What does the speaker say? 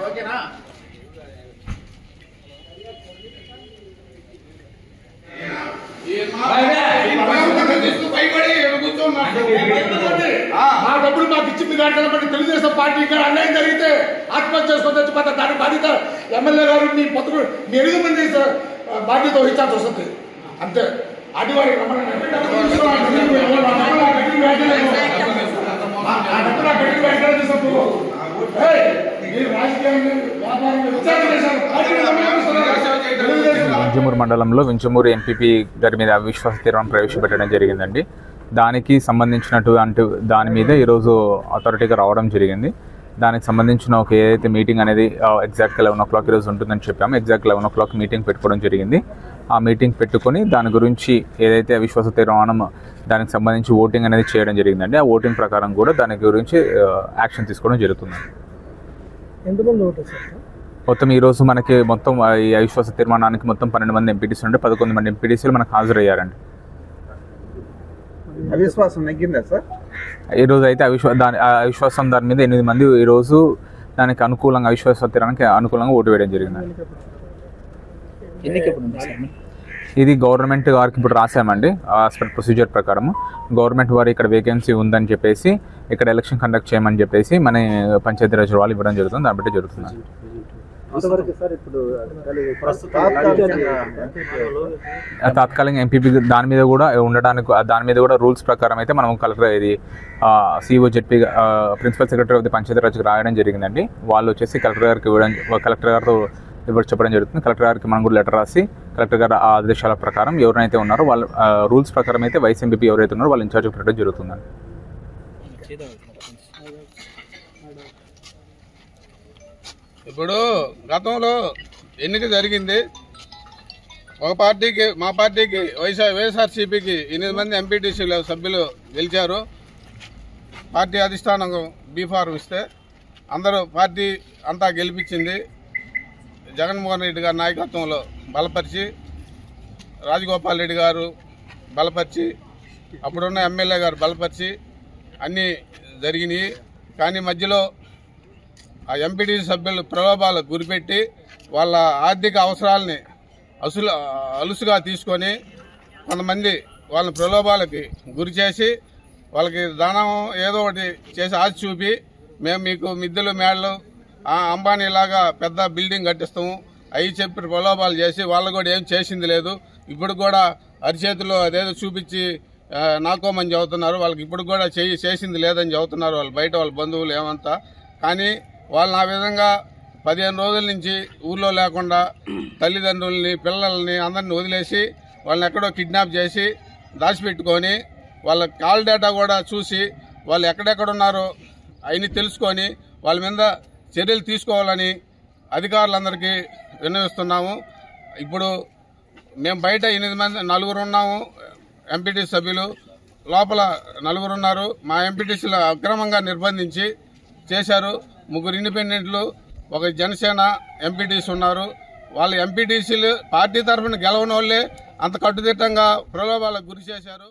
ఓకేనా మా డబ్బులు మాకు ఇచ్చింది కాబట్టి తెలుగుదేశం పార్టీ అన్యాయం జరిగితే ఆత్మహత్య చేసుకొని వచ్చిపోతా దాని బాధ్యత ఎమ్మెల్యే గారు మీ పొత్తులు మీ 8 మంది బాధ్యత వహించాల్సి వస్తుంది అంతే. అటువారి వింజమూరు మండలంలో వింజమూరు ఎంపీపీ గారి మీద అవిశ్వాస తీర్మానం ప్రవేశపెట్టడం జరిగిందండి. దానికి సంబంధించినటువంటి దాని మీద ఈరోజు అథారిటీగా రావడం జరిగింది. దానికి సంబంధించిన ఒక ఏదైతే మీటింగ్ అనేది ఎగ్జాక్ట్గా 11 o'clock ఈరోజు ఉంటుందని చెప్పాము. ఎగ్జాక్ట్ 11 o'clock మీటింగ్ పెట్టుకోవడం జరిగింది. ఆ మీటింగ్ పెట్టుకొని దాని గురించి ఏదైతే అవిశ్వాస తీర్మానం దానికి సంబంధించి ఓటింగ్ అనేది చేయడం జరిగిందండి. ఆ ఓటింగ్ ప్రకారం కూడా దాని గురించి యాక్షన్ తీసుకోవడం జరుగుతుంది. మొత్తం ఈరోజు మనకి మొత్తం ఈ అవిశ్వాస తీర్మానానికి మొత్తం 12 మంది ఎంపీటీసీలు ఉంటే 11 మంది ఎంపీటీసీలు మనకు హాజరయ్యారండి. అవిశ్వాసం నెగ్గిందా సార్? ఈరోజు అయితే అవిశ్వాసం దాని మీద 8 మంది ఈరోజు దానికి అనుకూలంగా అవిశ్వాస తీర్మానానికి అనుకూలంగా ఓటు వేయడం జరిగిందండి. ఇది గవర్నమెంట్ వారికి ఇప్పుడు రాసామండి. యాజ్ పర్ ప్రొసీజర్ ప్రకారం గవర్నమెంట్ వారు ఇక్కడ వేకెన్సీ ఉందని చెప్పేసి ఇక్కడ ఎలక్షన్ కండక్ట్ చేయమని చెప్పేసి మన పంచాయతీరాజ్ వాళ్ళు ఇవ్వడం జరుగుతుంది. దాన్ని బట్టి జరుగుతుంది. తాత్కాలిక ఎంపీపీ దాని మీద కూడా ఉండడానికి దాని మీద కూడా రూల్స్ ప్రకారం అయితే మనం కలెక్టర్ ఇది CEO ZP principal secretary of the పంచాయతీరాజ్కి రాయడం జరిగిందండి. వాళ్ళు వచ్చేసి కలెక్టర్ గారికి కలెక్టర్ గారితో చెప్పడం జరుగుతుంది. కలెక్టర్ గారికి మనం కూడా లెటర్ రాసి కలెక్టర్ గారి ఆదేశాల ప్రకారం ఎవరైతే ఉన్నారో వాళ్ళ రూల్స్ ప్రకారం అయితే వైస్ ఎంపీపీ ఎవరైతే ఉన్నారో వాళ్ళు ఇన్ఛార్జ్ పెట్టడం జరుగుతుందండి. ఇప్పుడు గతంలో ఎన్నిక జరిగింది. ఒక పార్టీకి మా పార్టీకి వైఎస్ఆర్సీపీకి 8 మంది ఎంపీటీసీల సభ్యులు గెలిచారు. పార్టీ అధిష్టానం బీఫారం ఇస్తే అందరూ పార్టీ అంతా గెలిపించింది. జగన్మోహన్ రెడ్డి గారి నాయకత్వంలో బలపరిచి రాజగోపాల్ రెడ్డి గారు బలపరిచి అప్పుడున్న ఎమ్మెల్యే గారు బలపరిచి అన్నీ జరిగినాయి. కానీ మధ్యలో ఆ ఎంపీటీసీ సభ్యులు ప్రలోభాలకు గురిపెట్టి వాళ్ళ ఆర్థిక అవసరాలని అలుసుగా తీసుకొని కొంతమంది వాళ్ళ ప్రలోభాలకి గురి చేసి వాళ్ళకి దానం ఏదో ఒకటి చేసి ఆశ చూపి మేము మీకు మిద్దెలు మేడలు అంబానీలాగా పెద్ద బిల్డింగ్ కట్టిస్తాము అవి చెప్పి ప్రలోభాలు చేసి వాళ్ళు కూడా ఏం చేసింది లేదు. ఇప్పుడు కూడా అరిచేతిలో అదేదో చూపించి నాకోమని చెబుతున్నారు. వాళ్ళకి ఇప్పుడు కూడా చేసింది లేదని చెబుతున్నారు వాళ్ళు బయట వాళ్ళ బంధువులు ఏమంతా. కానీ వాళ్ళని ఆ విధంగా 15 రోజుల నుంచి ఊర్లో లేకుండా తల్లిదండ్రుల్ని పిల్లల్ని అందరిని వదిలేసి వాళ్ళని ఎక్కడో కిడ్నాప్ చేసి దాచిపెట్టుకొని వాళ్ళ కాల్ డేటా కూడా చూసి వాళ్ళు ఎక్కడెక్కడున్నారో అవన్నీ తెలుసుకొని వాళ్ళ మీద చర్యలు తీసుకోవాలని అధికారులందరికీ విన్నవిస్తున్నాము. ఇప్పుడు మేము బయట 8 మంది 4 ఉన్నాము ఎంపీటీసీ సభ్యులు, లోపల 4 ఉన్నారు. మా ఎంపీటీసీలు అక్రమంగా నిర్బంధించి చేశారు. 3 ఇండిపెండెంట్లు, 1 జనసేన ఎంపీటీసీ ఉన్నారు. వాళ్ళ ఎంపీటీసీలు పార్టీ తరఫున గెలవని వాళ్ళే అంత కట్టుదిట్టంగా ప్రలోభాలకు గురి చేశారు.